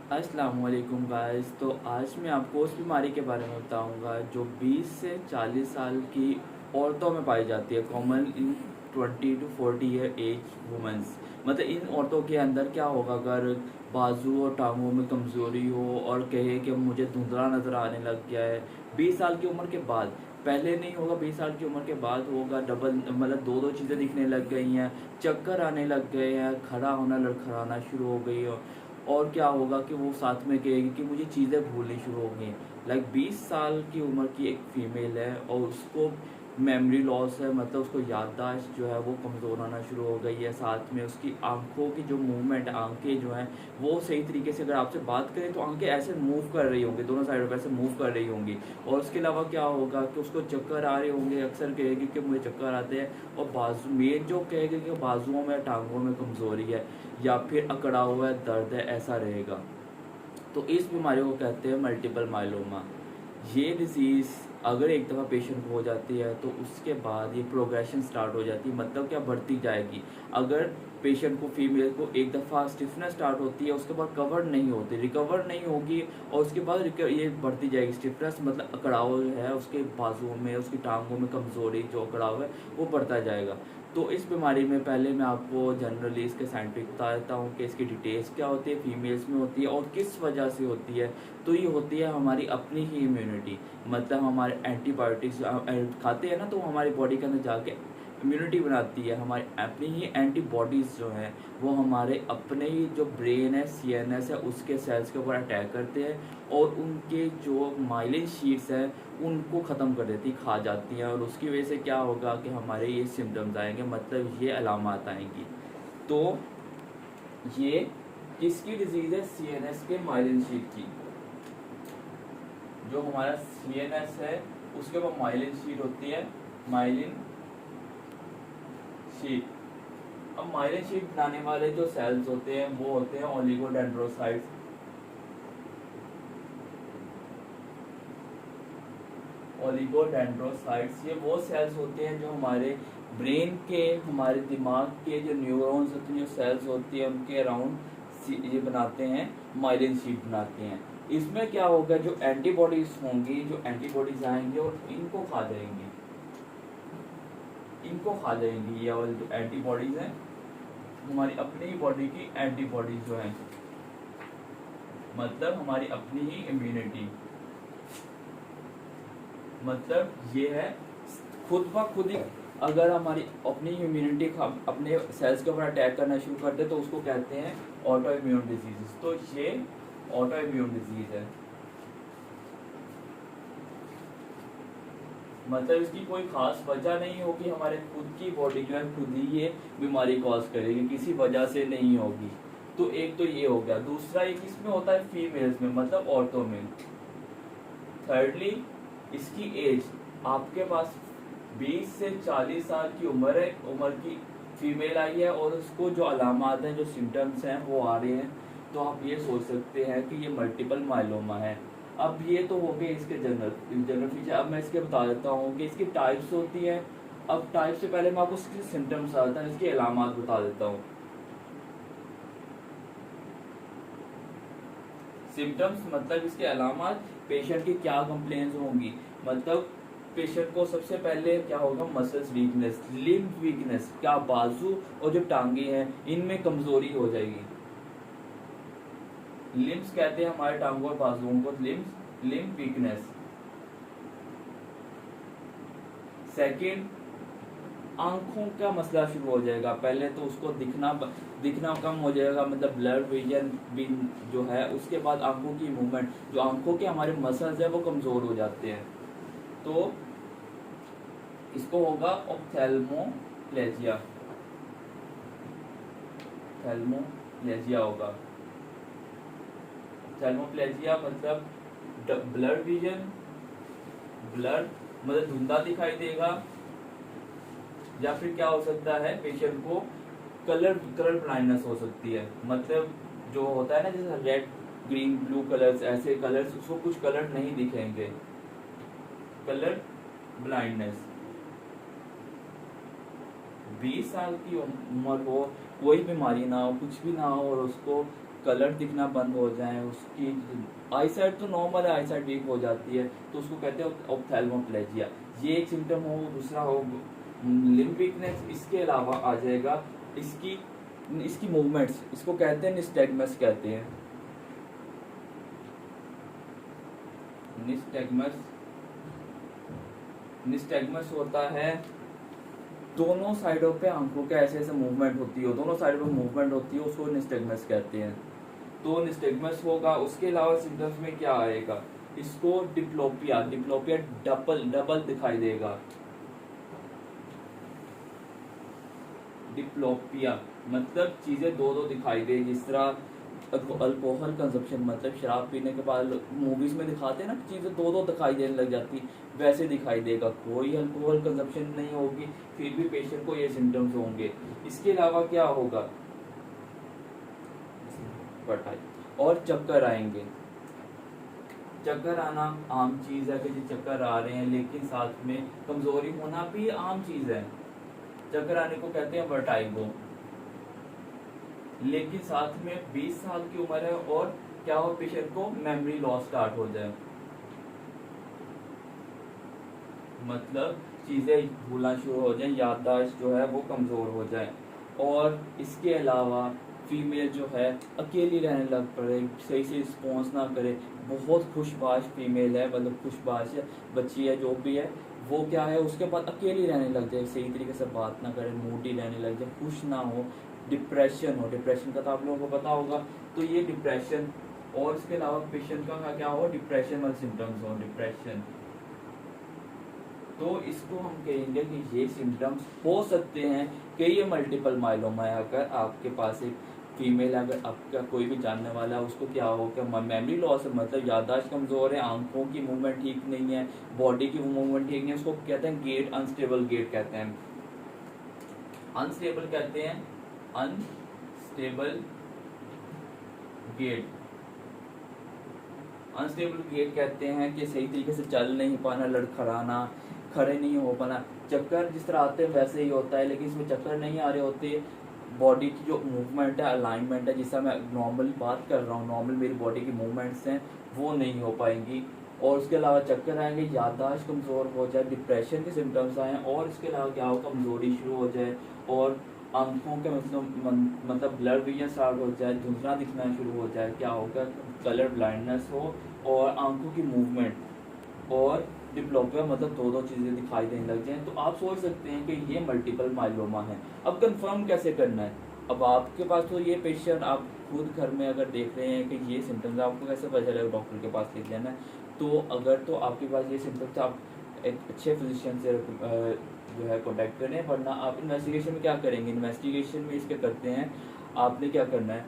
अस्सलाम वालेकुम गाइस। तो आज मैं आपको उस बीमारी के बारे में बताऊंगा जो 20 से 40 साल की औरतों में पाई जाती है, common in 20 to 40 year age women's. मतलब इन औरतों के अंदर क्या होगा अगर बाजू और टांगों में कमज़ोरी हो और कहे कि मुझे धुंधला नज़र आने लग गया है 20 साल की उम्र के बाद। पहले नहीं होगा, 20 साल की उम्र के बाद होगा। डबल मतलब दो दो चीज़ें दिखने लग गई हैं, चक्कर आने लग गए हैं, खड़ा होना लड़खड़ाना शुरू हो गई हो। और क्या होगा कि वो साथ में कहेगी कि मुझे चीज़ें भूलनी शुरू हो गई हैं। लाइक 20 साल की उम्र की एक फ़ीमेल है और उसको मेमोरी लॉस है, मतलब उसको याददाश्त जो है वो कमज़ोर होना शुरू हो गई है। साथ में उसकी आंखों की जो मूवमेंट, आंखें जो हैं वो सही तरीके से, अगर आपसे बात करें तो आंखें ऐसे मूव कर रही होंगी, दोनों साइडों पर ऐसे मूव कर रही होंगी। और उसके अलावा क्या होगा कि उसको चक्कर आ रहे होंगे, अक्सर कहेगी कि मुझे चक्कर आते हैं। और बाजू मेन जो कहेगी कि बाजुओं में, टांगों में कमज़ोरी है या फिर अकड़ा हुआ है, दर्द है, ऐसा रहेगा। तो इस बीमारी को कहते हैं मल्टीपल माइलोमा। ये डिजीज़ अगर एक दफ़ा पेशेंट को हो जाती है तो उसके बाद ये प्रोग्रेशन स्टार्ट हो जाती है, मतलब क्या बढ़ती जाएगी। अगर पेशेंट को, फीमेल को एक दफ़ा स्टिफनेस स्टार्ट होती है, उसके बाद कवर नहीं होती, रिकवर नहीं होगी और उसके बाद ये बढ़ती जाएगी। स्टिफनेस मतलब अकड़ाव है उसके बाजुओं में, उसकी टांगों में कमज़ोरी, जो अकड़ाव है वो बढ़ता जाएगा। तो इस बीमारी में पहले मैं आपको जनरली इसके साइंटिफिक बता देता हूँ कि इसकी डिटेल्स क्या होती है, फीमेल्स में होती है और किस वजह से होती है। तो ये होती है हमारी अपनी ही इम्यूनिटी, मतलब हमारे एंटीबायोटिक्स खाते हैं ना, तो हमारी बॉडी के अंदर जाके इम्यूनिटी बनाती है। हमारी अपनी ही एंटीबॉडीज़ जो हैं वो हमारे अपने ही जो ब्रेन है, सीएनएस है, उसके सेल्स के ऊपर अटैक करते हैं और उनके जो माइलिन शीट्स हैं उनको ख़त्म कर देती, खा जाती हैं। और उसकी वजह से क्या होगा कि हमारे ये सिम्टम्स आएंगे, मतलब ये अलामत आएंगी। तो ये किसकी डिजीज़ है? सीएनएस के माइलिन शीट की। जो हमारा सीएनएस है उसके ऊपर माइलिन शीट होती है, माइलिन शीट। अब माइलिन शीट बनाने वाले जो सेल्स होते हैं वो होते हैं ओलिगोडेंड्रोसाइट्स। ओलिगोडेंड्रोसाइट्स ये वो सेल्स होते हैं जो हमारे ब्रेन के, हमारे दिमाग के जो न्यूरॉन्स होते हैं, जो सेल्स होती है उनके अराउंड ये बनाते हैं, माइलिन शीट बनाते हैं। इसमें क्या होगा, जो एंटीबॉडीज होंगी, जो एंटीबॉडीज आएंगी और इनको खा जाएंगी, इनको खा जाएंगी। ये वाली जो एंटीबॉडीज हैं हमारी अपनी ही बॉडी की एंटीबॉडीज जो हैं, मतलब हमारी अपनी ही इम्यूनिटी, मतलब ये है खुद ब खुद ही। अगर हमारी अपनी इम्यूनिटी अपने सेल्स के ऊपर अटैक करना शुरू कर दे तो उसको कहते हैं ऑटो इम्यून डिजीज। तो ये ऑटो इम्यून डिजीज है, मतलब इसकी कोई खास वजह नहीं होगी, हमारे खुद की बॉडी जो है खुद ही ये बीमारी कॉज करेगी, किसी वजह से नहीं होगी। तो एक तो ये हो गया। दूसरा एक इसमें होता है फीमेल्स में, मतलब औरतों में। थर्डली इसकी एज, आपके पास 20 से 40 साल की उम्र है, उम्र की फीमेल आई है और उसको जो अलामात हैं, जो सिम्टम्स हैं वो आ रहे हैं, तो आप ये सोच सकते हैं कि ये मल्टीपल माइलोमा है। अब ये तो हो गए इसके जनरल फीचर। अब मैं इसके बता देता हूँ कि इसकी टाइप्स होती हैं। अब टाइप से पहले मैं आपको इसके सिम्टम्स बताता हूँ, इसके अलामात बता देता हूँ। सिम्टम्स मतलब इसके अलामत, पेशेंट की क्या कंप्लेंट्स होंगी। मतलब पेशेंट को सबसे पहले क्या होगा, मसल्स वीकनेस, लिम्ब वीकनेस, क्या बाजू और जो टांगे हैं इनमें कमजोरी हो जाएगी। लिम्स कहते हैं हमारे टांगों और बाजुओं को, लिम्स, लिम्ब वीकनेस। सेकेंड, आंखों का मसला शुरू हो जाएगा। पहले तो उसको दिखना कम हो जाएगा, मतलब ब्लड विजन भी जो है। उसके बाद आंखों की मूवमेंट, जो आंखों के हमारे मसल्स है वो कमजोर हो जाते हैं। तो इसको होगा ऑप्थेल्मोप्लेजिया, थैल्मोप्लेजिया होगा। थैल्मोप्लेजिया मतलब ब्लड विजन, ब्लड मतलब धुंधला दिखाई देगा। या फिर क्या हो सकता है, पेशेंट को कलर ब्लाइंडनेस हो सकती है, मतलब जो होता है ना जैसे रेड, ग्रीन, ब्लू कलर्स, ऐसे कलर्स, उसको कुछ कलर नहीं दिखेंगे, कलर ब्लाइंडनेस। 20 साल की उम्र हो, कोई बीमारी ना हो, कुछ भी ना हो और उसको कलर दिखना बंद हो जाए, उसकी आई साइड तो नॉर्मल है, आई साइड वीक हो जाती है, तो उसको कहते हैं ऑप्थेल्मोप्लेजिया। ये एक सिम्टम हो। दूसरा हो लिम्ब वीकनेस। इसके अलावा आ जाएगा इसकी इसकी मूवमेंट्स, इसको कहते हैं निस्टैग्मस कहते हैं। निस्टैग्मस होता है दोनों साइडों पे आंखों के ऐसे ऐसे मूवमेंट होती है, दोनों साइडों पे मूवमेंट होती है, उसको निस्टैग्मस कहते हैं। तो निस्टैग्मस होगा। उसके अलावा सिम्टम्स में क्या आएगा, इसको डिप्लोपिया डबल दिखाई देगा। डिप्लोपिया मतलब चीजें दो दो दिखाई दे, जिस तरह अल्कोहल कंजप्शन मतलब शराब पीने के बाद मूवीज में दिखाते हैं ना, चीजें दो दो दिखाई देने लग जाती, वैसे दिखाई देगा। कोई अल्कोहल कंजप्शन नहीं होगी, फिर भी पेशेंट को ये सिम्टम्स होंगे। इसके अलावा क्या होगा, और चक्कर आएंगे। चक्कर आना आम चीज है कि चक्कर आ रहे हैं, लेकिन साथ में कमजोरी होना भी आम चीज है। चक्कर आने को कहते हैं वर्टाइगो। लेकिन साथ में 20 साल की उम्र है और क्या हो, पेशेंट को मेमोरी लॉस स्टार्ट हो जाए, मतलब चीजें भूलना शुरू हो जाए, याददाश्त जो है वो कमजोर हो जाए। और इसके अलावा फीमेल जो है अकेली रहने लग पड़े, सही से रिस्पॉन्स ना करे। बहुत खुशबाश फीमेल है, मतलब खुशबाश है, बच्ची है, जो भी है वो क्या है, उसके बाद अकेली रहने लग जाए, सही तरीके से बात ना करे, मूडी रहने लग जाए, खुश ना हो, डिप्रेशन हो। डिप्रेशन का तो आप लोगों को पता होगा। तो ये डिप्रेशन और इसके अलावा पेशेंट का क्या हो, डिप्रेशन वाले सिम्टम्स हो, डिप्रेशन। तो इसको हम कहेंगे कि ये सिम्टम्स हो सकते हैं कि ये मल्टीपल माइलोमा है। अगर आपके पास एक फीमेल, अगर आपका कोई भी जानने वाला है, उसको क्या हो, क्या मेमोरी लॉस है, मतलब याददाश्त कमजोर है, आंखों की मूवमेंट ठीक नहीं है, बॉडी की मूवमेंट ठीक नहीं है, उसको कहते हैं गेट, अनस्टेबल गेट कहते हैं। अनस्टेबल कहते हैं, अनस्टेबल गेट। अनस्टेबल गेट कहते हैं कि सही तरीके से चल नहीं पाना, लड़खड़ाना, खड़े नहीं हो पाना। चक्कर जिस तरह आते हैं वैसे ही होता है, लेकिन इसमें चक्कर नहीं आ रहे होते। बॉडी की जो मूवमेंट है, अलाइनमेंट है, जिससे मैं नॉर्मल बात कर रहा हूँ, नॉर्मल मेरी बॉडी की मूवमेंट्स हैं, वो नहीं हो पाएंगी। और उसके अलावा चक्कर आएंगे, याददाश्त कमज़ोर हो जाए, डिप्रेशन के सिम्टम्स आए, और इसके अलावा क्या हो, कमज़ोरी शुरू हो जाए, और आंखों के मतलब ब्लड विजन स्टार्ट हो जाए, धुंधला दिखना शुरू हो जाए, क्या होगा, कलर ब्लाइंडनेस हो, और आंखों की मूवमेंट और डिप्लोपिया मतलब दो दो चीज़ें दिखाई देने लग जाएं। तो आप सोच सकते हैं कि ये मल्टीपल माइलोमा है। अब कंफर्म कैसे करना है, अब आपके पास तो ये पेशेंट आप खुद घर में अगर देख रहे हैं कि ये सिम्टम्स, आपको कैसे पता चलेगा, डॉक्टर के पास लिख लेना है। तो अगर तो आपके पास ये सिम्टम्स, आप एक अच्छे फिजिशियन से जो है कॉन्टैक्ट करें, वरना आप इन्वेस्टिगेशन में क्या करेंगे, इन्वेस्टिगेशन में इसके करते हैं, आपने क्या करना है,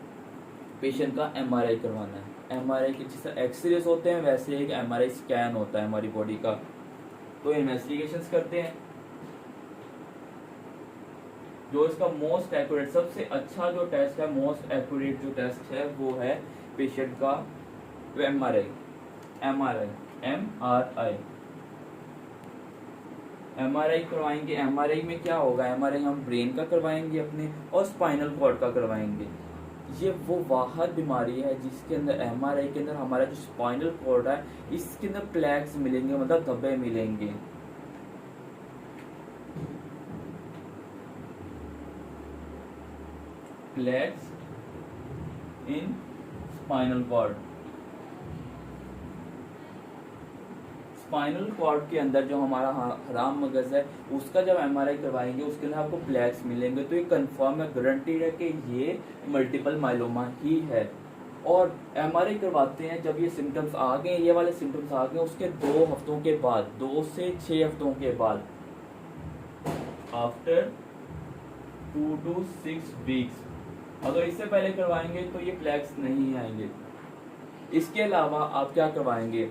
पेशेंट का एमआरआई करवाना है। एमआरआई के जैसे एक्सरेज होते हैं, वैसे एक एमआरआई स्कैन होता है हमारी बॉडी का। तो इन्वेस्टिगेशंस करते हैं। जो इसका मोस्ट एक्यूरेट, सबसे अच्छा जो टेस्ट है, मोस्ट एक्यूरेट जो टेस्ट है, वो है पेशेंट का एमआरआई। एमआरआई करवाएंगे। एमआरआई में क्या होगा, एमआरआई हम ब्रेन का करवाएंगे अपने, और स्पाइनल कॉर्ड का करवाएंगे। ये वो वाहद बीमारी है जिसके अंदर एमआरआई के अंदर हमारा जो स्पाइनल कॉर्ड है, इसके अंदर प्लैक्स मिलेंगे, मतलब धब्बे मिलेंगे। प्लैक्स इन स्पाइनल कॉर्ड। स्पाइनल कॉर्ड के अंदर जो हमारा हराम मगज है, उसका जब एमआरआई करवाएंगे, उसके अंदर आपको प्लैक्स मिलेंगे। तो ये कंफर्म है, गारंटीड है कि ये मल्टीपल माइलोमा ही है। और एमआरआई करवाते हैं जब ये सिम्टम्स आ गए, ये वाले सिम्टम्स आ गए, उसके 2 हफ्तों के बाद, 2 से 6 हफ्तों के बाद, आफ्टर 2 to 6 वीक्स। अगर इससे पहले करवाएंगे तो ये प्लैक्स नहीं आएंगे। इसके अलावा आप क्या करवाएंगे,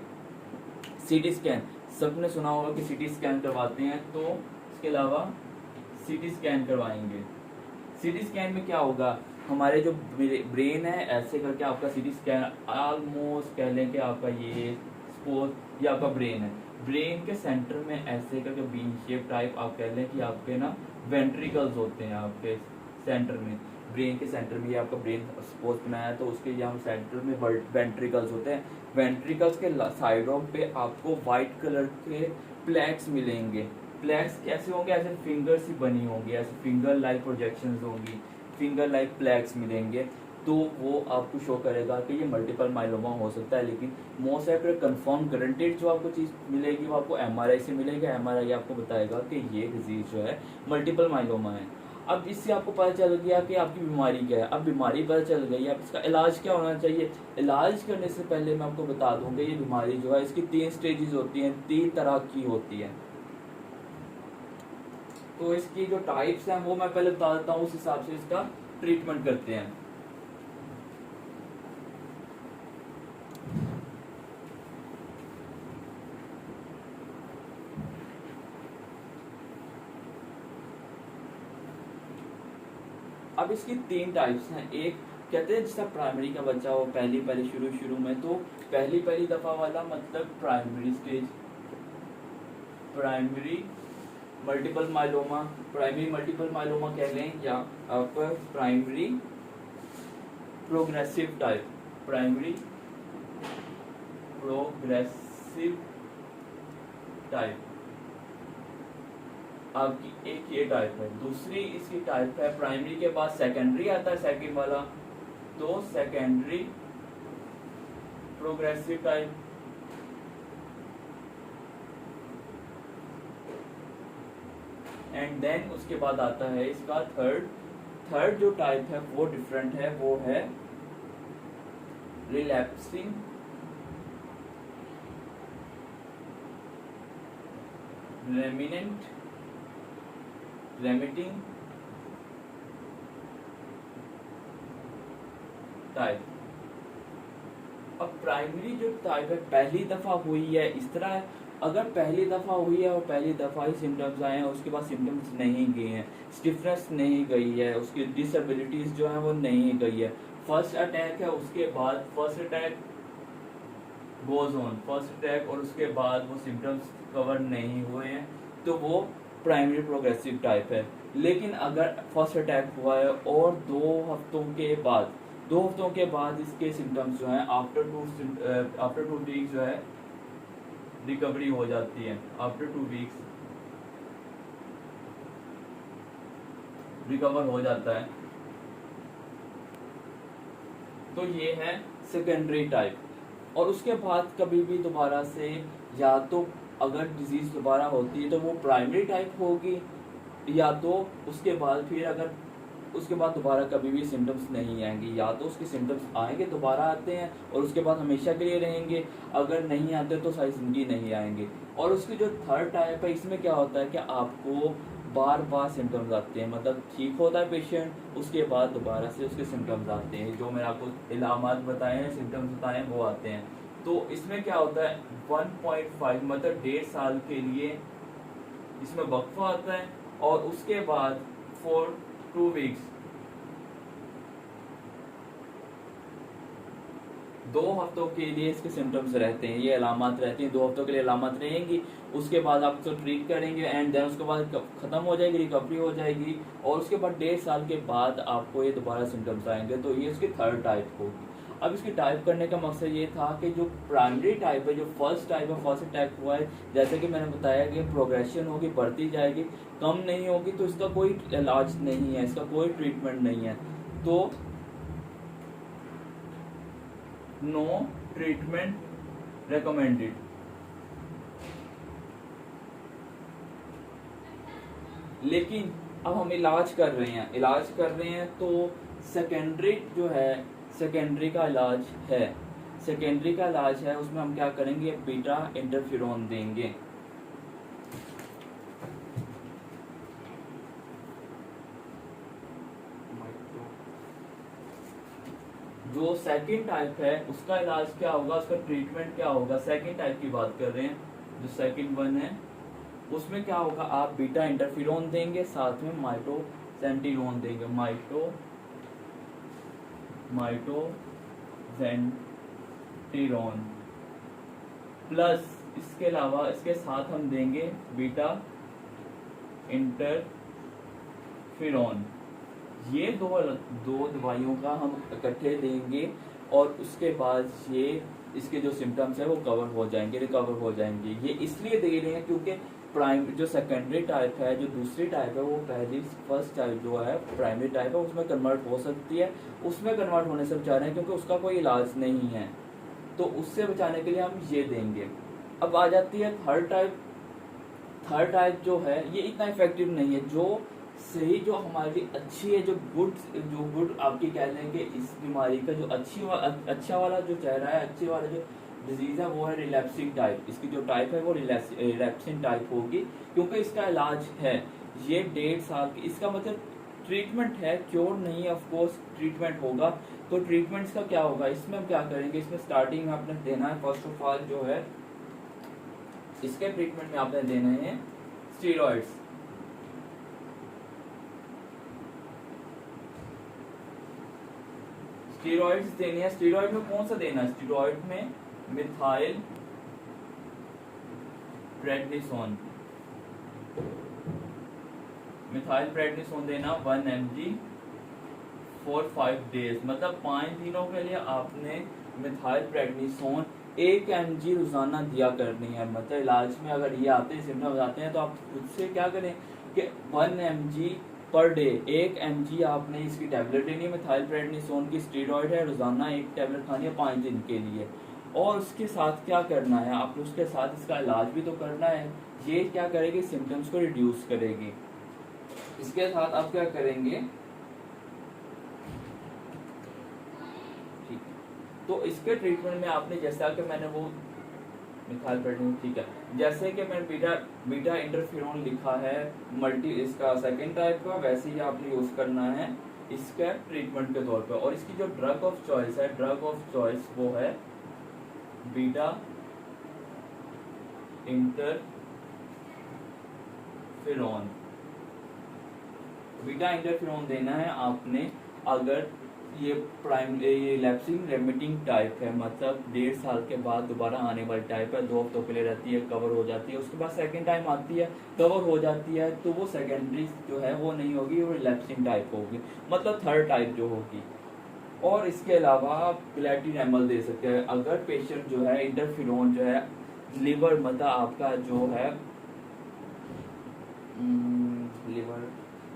सीटी स्कैन। सबने सुना होगा कि सीटी स्कैन करवाते हैं, तो इसके अलावा सीटी स्कैन करवाएंगे। सीटी स्कैन में क्या होगा, हमारे जो ब्रेन है, ऐसे करके आपका सीटी स्कैन, ऑलमोस्ट कह लें कि आपका ये सपोज ये आपका ब्रेन है, ब्रेन के सेंटर में ऐसे करके बीन शेप टाइप आप कह लें कि आपके ना वेंट्रिकल्स होते हैं आपके सेंटर में। ब्रेन के सेंटर में, ये आपका ब्रेन सपोज बनाया है तो उसके यहाँ सेंटर में वेंट्रिकल्स होते हैं। वेंट्रिकल्स के साइडों पे आपको वाइट कलर के प्लेट्स मिलेंगे। प्लेट्स कैसे होंगे? ऐसे फिंगर सी बनी होंगी, ऐसे फिंगर लाइक प्रोजेक्शंस होंगी, फिंगर लाइक प्लेट्स मिलेंगे। तो वो आपको शो करेगा कि ये मल्टीपल माइलोमा हो सकता है। लेकिन मोस्ट एक्यूरेट कंफर्म गारंटेड जो आपको चीज़ मिलेगी वो आपको एमआरआई से मिलेगा। एमआरआई आपको बताएगा कि ये डिजीज जो है मल्टीपल माइलोमा है। अब इससे आपको पता चल गया कि आपकी बीमारी क्या है। अब बीमारी पता चल गई, अब इसका इलाज क्या होना चाहिए। इलाज करने से पहले मैं आपको बता दूंगा ये बीमारी जो है इसकी 3 स्टेजेस होती हैं, 3 तरह की होती है। तो इसकी जो टाइप्स हैं वो मैं पहले बता देता हूँ, उस हिसाब से इसका ट्रीटमेंट करते हैं। अब इसकी 3 टाइप्स हैं। एक कहते हैं जिसका प्राइमरी का बच्चा हो पहली शुरू में, तो पहली दफा वाला मतलब primary stage, primary multiple myeloma, primary multiple myeloma कह लें, या आप primary progressive type, primary progressive type आपकी एक ये टाइप है। दूसरी इसकी टाइप है प्राइमरी के बाद सेकेंडरी आता है, सेकेंड वाला, तो secondary progressive type. And then उसके बाद आता है इसका थर्ड जो टाइप है वो डिफरेंट है, वो है रिलैप्सिंग रेमिटिंग टाइप। अब प्राइमरी जो टाइप है पहली दफा हुई है इस तरह है। अगर पहली दफा हुई है और पहली दफा ही सिम्टम्स आए हैं, उसके बाद सिम्टम्स नहीं गए हैं, स्टिफनेस नहीं गई है, उसकी डिसेबिलिटीज जो है वो नहीं गई है, फर्स्ट अटैक है, उसके बाद first attack goes on, first attack और उसके बाद वो सिम्टम्स कवर नहीं हुए हैं, तो वो प्राइमरी प्रोग्रेसिव टाइप है। लेकिन अगर फर्स्ट अटैक हुआ है और 2 हफ्तों के बाद इसके सिम्टम्स जो हैं आफ्टर 2 वीक्स जो है रिकवरी हो जाती है, आफ्टर 2 वीक्स रिकवर हो जाता है, तो ये है सेकेंडरी टाइप। और उसके बाद कभी भी दोबारा से, या तो अगर डिजीज दोबारा होती है तो वो प्राइमरी टाइप होगी, या तो उसके बाद फिर अगर उसके बाद दोबारा कभी भी सिम्टम्स नहीं आएंगे, या तो उसके सिम्टम्स आएंगे दोबारा आते हैं और उसके बाद हमेशा के लिए रहेंगे, अगर नहीं आते तो सारी जिंदगी नहीं आएंगे। और उसकी जो थर्ड टाइप है इसमें क्या होता है कि आपको बार बार सिम्टम्स आते हैं, मतलब ठीक होता है पेशेंट, उसके बाद दोबारा से उसके सिम्टम्स आते हैं, जो मैंने आपको इलामात बताए हैं, सिम्टम्स बताए हैं वो आते हैं। तो इसमें क्या होता है 1.5 मतलब 1.5 साल के लिए इसमें वक्फा आता है, और उसके बाद फॉर 2 वीक्स 2 हफ्तों के लिए इसके सिम्टम्स रहते हैं, ये अलामत रहती हैं, 2 हफ्तों के लिए अलामत रहेंगी। उसके बाद आप उसको ट्रीट करेंगे एंड देन उसके बाद खत्म हो जाएगी, रिकवरी हो जाएगी, और उसके बाद 1.5 साल के बाद आपको ये दोबारा सिम्टम्स आएंगे। तो ये इसकी थर्ड टाइप होगी। अब इसकी टाइप करने का मकसद ये था कि जो प्राइमरी टाइप है, जो फर्स्ट टाइप है, फर्स्ट अटैक हुआ है, जैसे कि मैंने बताया कि प्रोग्रेशन होगी, बढ़ती जाएगी, कम नहीं होगी, तो इसका कोई इलाज नहीं है, इसका कोई ट्रीटमेंट नहीं है, तो नो ट्रीटमेंट रिकमेंडेड। लेकिन अब हम इलाज कर रहे हैं तो सेकेंडरी जो है, सेकेंडरी का इलाज है, उसमें हम क्या करेंगे, बीटा इंटरफेरोन देंगे। जो सेकंड टाइप है उसका इलाज क्या होगा, उसका ट्रीटमेंट क्या होगा, सेकंड टाइप की बात कर रहे हैं, जो सेकंड वन है उसमें क्या होगा, आप बीटा इंटरफेरोन देंगे, साथ में माइटोसेंटिनोन देंगे, माइटोसेंटिनोन प्लस इसके अलावा इसके साथ हम देंगे बीटा इंटरफेरोन, ये दो दो दवाइयों का हम इकट्ठे देंगे और उसके बाद ये इसके जो सिम्टम्स है वो कवर हो जाएंगे, रिकवर हो जाएंगे। ये इसलिए दे रहे हैं क्योंकि प्राइम जो सेकेंडरी टाइप है, जो दूसरी टाइप है, वो पहली फर्स्ट टाइप जो है प्राइमरी टाइप है उसमें कन्वर्ट हो सकती है, उसमें कन्वर्ट होने से बचा रहे हैं क्योंकि उसका कोई इलाज नहीं है, तो उससे बचाने के लिए हम ये देंगे। अब आ जाती है थर्ड टाइप। थर्ड टाइप जो है ये इतना इफेक्टिव नहीं है। जो सही जो हमारी अच्छी है, जो गुड आपकी कह लें कि इस बीमारी का जो अच्छा वाला जो चेहरा है, अच्छे वाला जो डिजीज है वो है रिलैप्सिंग टाइप। इसकी जो टाइप है वो रिलैप्सिंग टाइप होगी क्योंकि इसका इलाज है ये 1.5 साल की। इसका मतलब ट्रीटमेंट है, क्योर नहीं है, ऑफ कोर्स ट्रीटमेंट होगा। तो ट्रीटमेंट्स का क्या होगा, इसमें हम क्या करेंगे, इसमें स्टार्टिंग में आपने देना है फर्स्ट ऑफ ऑल जो है इसके ट्रीटमेंट में आपने देने हैं स्टीरॉइड्स। स्टीरॉइड्स देने हैं। स्टीरॉइड में कौन सा देना है, स्टीरॉइड में मिथाइल प्रेडनिसोन। मिथाइल प्रेडनिसोन देना 1 mg फॉर 5 डेज, मतलब 5 दिनों के लिए आपने मिथाइल प्रेडनिसोन 1 mg रोजाना दिया करनी है। मतलब इलाज में अगर ये आते हैं सिम्टम्स आते हैं तो आप खुद से क्या करें कि 1 mg पर डे, 1 mg आपने इसकी टैबलेट लेनी है, मिथाइल प्रेडनिसोन की स्टीरॉइड है, रोजाना एक टैबलेट खानी है 5 दिन के लिए। और उसके साथ क्या करना है, आप उसके साथ इसका इलाज भी तो करना है। ये क्या करेगी, सिम्टम्स को रिड्यूस करेगी। इसके साथ आप क्या करेंगे, ठीक है, तो इसके ट्रीटमेंट में आपने जैसा कि मैंने वो मिथाइल प्रेडनिसोन, ठीक है, जैसे कि मैंने बीटा इंटरफेरोन लिखा है मल्टी इसका सेकेंड टाइप का, वैसे ही आपने यूज करना है इसका ट्रीटमेंट के तौर पे। और इसकी जो ड्रग ऑफ चॉइस है, ड्रग ऑफ चॉइस वो है बीटा इंटरफेरोन। बीटा इंटरफेरोन देना है आपने अगर ये लैप्सिंग रेमिटिंग टाइप है, मतलब 1.5 साल के बाद दोबारा आने वाली टाइप है, 2 हफ्तों के लिए रहती है, कवर हो जाती है, उसके बाद सेकंड टाइम आती है, कवर हो जाती है, तो वो सेकेंडरी जो है वो नहीं होगी, वो रिलैप्सिंग टाइप होगी, मतलब थर्ड टाइप जो होगी। और इसके अलावा आप ग्लैटिनेमल दे सकते हैं अगर पेशेंट जो है इंटरफेरोन जो है लिवर, मतलब आपका जो है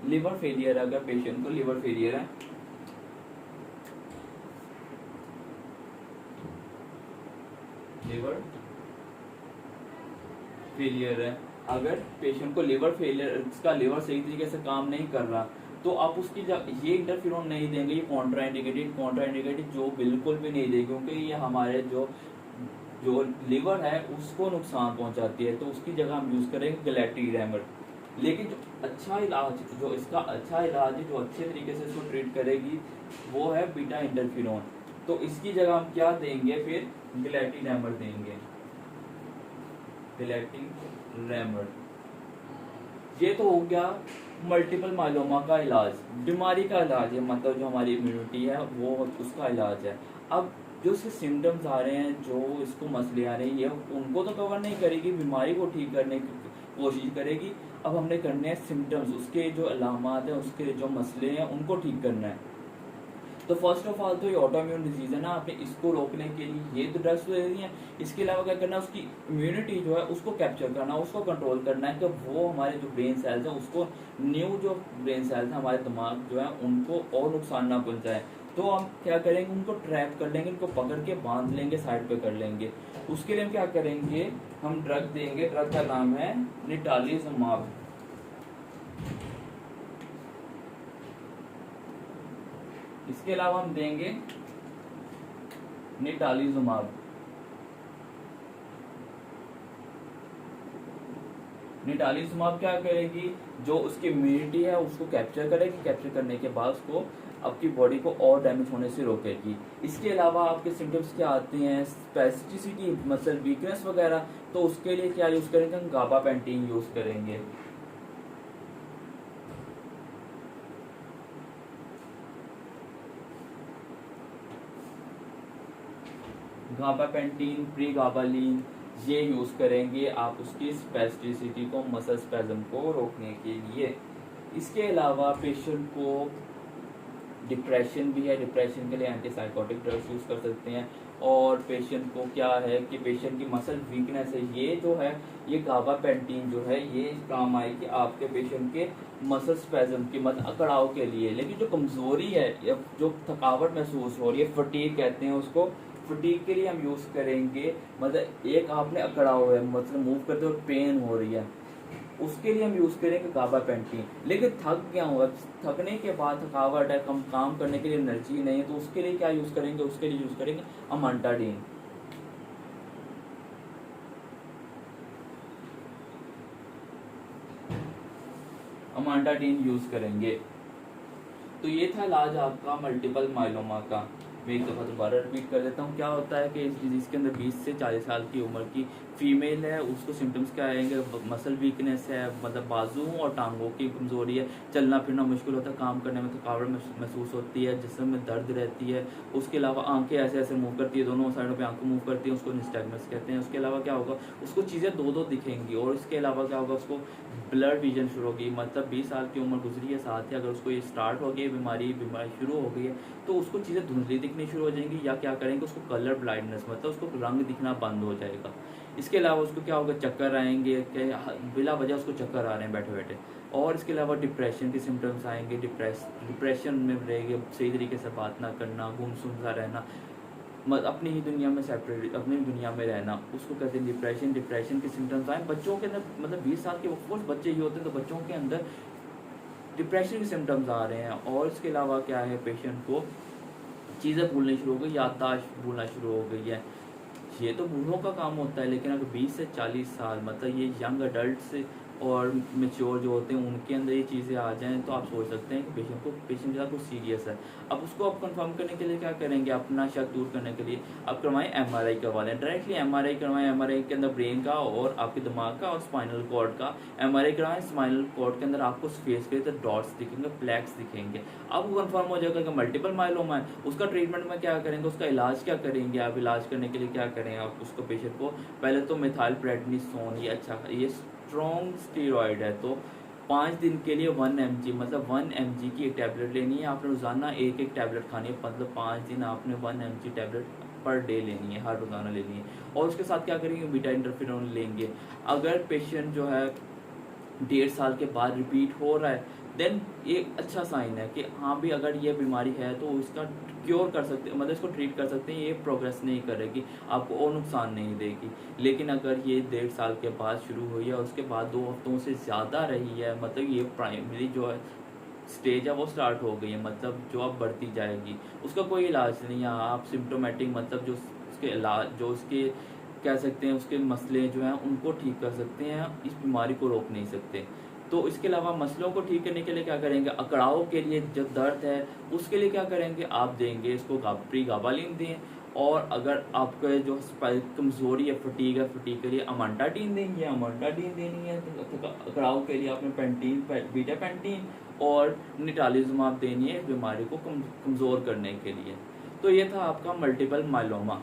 लिवर फेलियर, अगर पेशेंट को लिवर फेलियर है, लिवर फेलियर है, अगर पेशेंट को लिवर फेलियर, इसका लिवर सही तरीके से काम नहीं कर रहा, तो आप उसकी ये इंटरफेरोन नहीं देंगे, ये कॉन्ट्राइंडिकेटेड जो बिल्कुल भी नहीं देंगे क्योंकि ये हमारे जो लिवर है उसको नुकसान पहुंचाती है, तो उसकी जगह हम यूज करेंगे ग्लैटिनेमल। लेकिन जो अच्छा इलाज, जो इसका अच्छा इलाज है, जो अच्छे तरीके से इसको ट्रीट करेगी वो है बीटा इंटरफेरोन। तो इसकी जगह हम क्या देंगे, फिर ग्लैटिनेमल देंगे, ग्लैटिनेमल। ये तो हो गया मल्टीपल माइलोमा का इलाज, बीमारी का इलाज है, मतलब जो हमारी इम्यूनिटी है वो उसका इलाज है। अब जो इसके सिम्टम्स आ रहे हैं, जो इसको मसले आ रहे हैं, ये उनको तो कवर नहीं करेगी, बीमारी को ठीक करने की कोशिश करेगी। अब हमने करने हैं सिम्टम्स, उसके जो अलामात हैं, उसके जो मसले हैं उनको ठीक करना है। तो फर्स्ट ऑफ ऑल तो ये ऑटोइम्यून डिजीज है ना, आपने इसको रोकने के लिए ये तो ड्रग्स दे दी हैं। इसके अलावा क्या करना है, उसकी इम्यूनिटी जो है उसको कैप्चर करना, उसको कंट्रोल करना है कि वो हमारे जो ब्रेन सेल्स हैं उसको, न्यू जो ब्रेन सेल्स हैं हमारे दिमाग जो है उनको और नुकसान ना पहुंचाए। तो हम क्या करेंगे, उनको ट्रैप कर लेंगे, उनको पकड़ के बांध लेंगे, साइड पे कर लेंगे। उसके लिए हम क्या करेंगे, हम ड्रग देंगे, ड्रग का नाम है निटालिजुमाब। इसके अलावा हम देंगे निटालिजुमाब। निटालिजुमाब क्या करेगी, जो उसकी इम्यूनिटी है उसको कैप्चर करेगी, कैप्चर करने के बाद उसको आपकी बॉडी को और डैमेज होने से रोकेगी। इसके अलावा आपके सिम्टम्स क्या आते हैं, स्पेसिफिसिटी, मसल वीकनेस वगैरह, तो उसके लिए क्या यूज करेंगे, हम गाबापेंटीन यूज करेंगे। गाबापेंटीन, प्रीगाबालिन, ये यूज करेंगे आप उसकी स्पेसिफिसिटी को, मसल स्पैज्म को रोकने के लिए। इसके अलावा पेशेंट को डिप्रेशन भी है, डिप्रेशन के लिए एंटीसाइकोटिक ड्रग्स यूज़ कर सकते हैं। और पेशेंट को क्या है कि पेशेंट की मसल वीकनेस है, ये जो है ये गाबापेंटीन जो है ये काम आएगी आपके पेशेंट के मसल स्पैज़म की मतलब अकड़ाव के लिए। लेकिन जो कमज़ोरी है या जो थकावट महसूस हो रही है, फटीग कहते हैं उसको, फटीग के लिए हम यूज़ करेंगे मतलब एक आपने अकड़ाव है मतलब मूव करते हुए पेन हो रही है, उसके लिए हम यूज़ करेंगे गाबापेंटीन। लेकिन थक गया हुआ, थकने के बाद थकावट है, कम काम करने के लिए एनर्जी नहीं है, तो उसके लिए क्या यूज़ करेंगे, उसके लिए यूज़ करेंगे अमांटाडीन। अमांटाडीन यूज़ करेंगे। तो ये था इलाज आपका मल्टीपल माइलोमा का। मैं एक दफ़ा दोबारा रिपीट कर देता हूँ। क्या होता है कि इस डिजीज़ के अंदर 20 से 40 साल की उम्र की फीमेल है, उसको सिम्टम्स क्या आएंगे, मसल वीकनेस है मतलब बाजुओं और टांगों की कमज़ोरी है, चलना फिरना मुश्किल होता है, काम करने में थकावट महसूस होती है, जिस्म में दर्द रहती है। उसके अलावा आंखें ऐसे ऐसे मूव करती है, दोनों साइडों पे आंखें मूव करती हैं, उसको निस्टैग्मस कहते हैं। उसके अलावा क्या होगा, उसको चीज़ें दो दो दिखेंगी। और इसके अलावा क्या होगा, उसको ब्लड विजन शुरू होगी, मतलब 20 साल की उम्र गुजरी है, साथ ही अगर उसको ये स्टार्ट हो गई बीमारी शुरू हो गई है तो उसको चीज़ें धुंधली दिखनी शुरू हो जाएंगी, या क्या करेंगे उसको कलर ब्लाइंडनेस मतलब उसको रंग दिखना बंद हो जाएगा। इसके अलावा उसको क्या होगा, चक्कर आएंगे, बिला वजह उसको चक्कर आ रहे हैं बैठे बैठे। और इसके अलावा डिप्रेशन के सिम्टम्स आएंगे, डिप्रेशन में रहेंगे, सही तरीके से बात ना करना, गुमसुम सा रहना, अपनी ही दुनिया में सेपरेट, अपनी दुनिया में रहना, उसको कहते हैं डिप्रेशन। डिप्रेशन के सिम्टम्स आए बच्चों के अंदर, मतलब 20 साल के ऑफकोर्स बच्चे ही होते हैं, तो बच्चों के अंदर डिप्रेशन के सिम्टम्स आ रहे हैं। और इसके अलावा क्या है, पेशेंट को चीज़ें भूलनी शुरू हो गई, याददाश्त भूलना शुरू हो गई है। ये तो बूढ़ों का काम होता है, लेकिन अगर 20 से 40 साल मतलब ये यंग अडल्ट और मेच्योर जो होते हैं उनके अंदर ये चीज़ें आ जाएं, तो आप सोच सकते हैं कि पेशेंट ज़्यादा कुछ सीरियस है। अब उसको आप कंफर्म करने के लिए क्या करेंगे, अपना शक दूर करने के लिए आप करवाएं एमआरआई करवा लें, डायरेक्टली एमआरआई करवाएं। एमआरआई के अंदर ब्रेन का और आपके दिमाग का और स्पाइनल कॉर्ड का एमआरआई करवाएं। स्पाइनल कॉर्ड के अंदर आपको फेस के तो डॉट्स दिखेंगे, प्लैक्स दिखेंगे, आपको कंफर्म हो जाएगा कि मल्टीपल माइलोमा है। उसका ट्रीटमेंट में क्या करेंगे, उसका इलाज क्या करेंगे आप, इलाज करने के लिए क्या करें आप, उसको पेशेंट को पहले तो मिथाइल प्रेडनिसोन, ये अच्छा ये स्ट्रॉन्ग स्टीरॉयड है, तो 5 दिन के लिए 1 mg मतलब 1 mg की एक टैबलेट लेनी है आपने, रोज़ाना एक एक टैबलेट खानी है, मतलब 5 दिन आपने 1 mg टैबलेट पर डे लेनी है, हर रोज़ाना लेनी है। और उसके साथ क्या करेंगे, बीटा इंटरफेरोन लेंगे। अगर पेशेंट जो है 1.5 साल के बाद रिपीट हो रहा है, देन ये अच्छा साइन है कि हाँ भी अगर ये बीमारी है तो इसका क्योर कर सकते हैं, मतलब इसको ट्रीट कर सकते हैं, ये प्रोग्रेस नहीं करेगी, आपको और नुकसान नहीं देगी। लेकिन अगर ये 1.5 साल के बाद शुरू हुई है और उसके बाद 2 हफ्तों से ज़्यादा रही है, मतलब ये प्राइमरी जो है स्टेज है वो स्टार्ट हो गई है, मतलब जो अब बढ़ती जाएगी, उसका कोई इलाज नहीं है। आप सिम्टोमेटिक मतलब जो उसके इलाज जो उसके कह सकते हैं उसके मसले जो हैं उनको ठीक कर सकते हैं, इस बीमारी को रोक नहीं सकते। तो इसके अलावा मसलों को ठीक करने के लिए क्या करेंगे, अकड़ाव के लिए जो दर्द है उसके लिए क्या करेंगे, आप देंगे इसको प्री गाबालिन दें। और अगर आपके जो कमज़ोरी है, फटीग के लिए अमांटाडीन देंगे, अमांटाडीन देनी है। तो अकड़ाव के लिए आपने पेंटीन, बीटा पेंटीन और निटालिज़ुमाब देनी है इस बीमारी को कमज़ोर करने के लिए। तो ये था आपका मल्टीपल माइलोमा।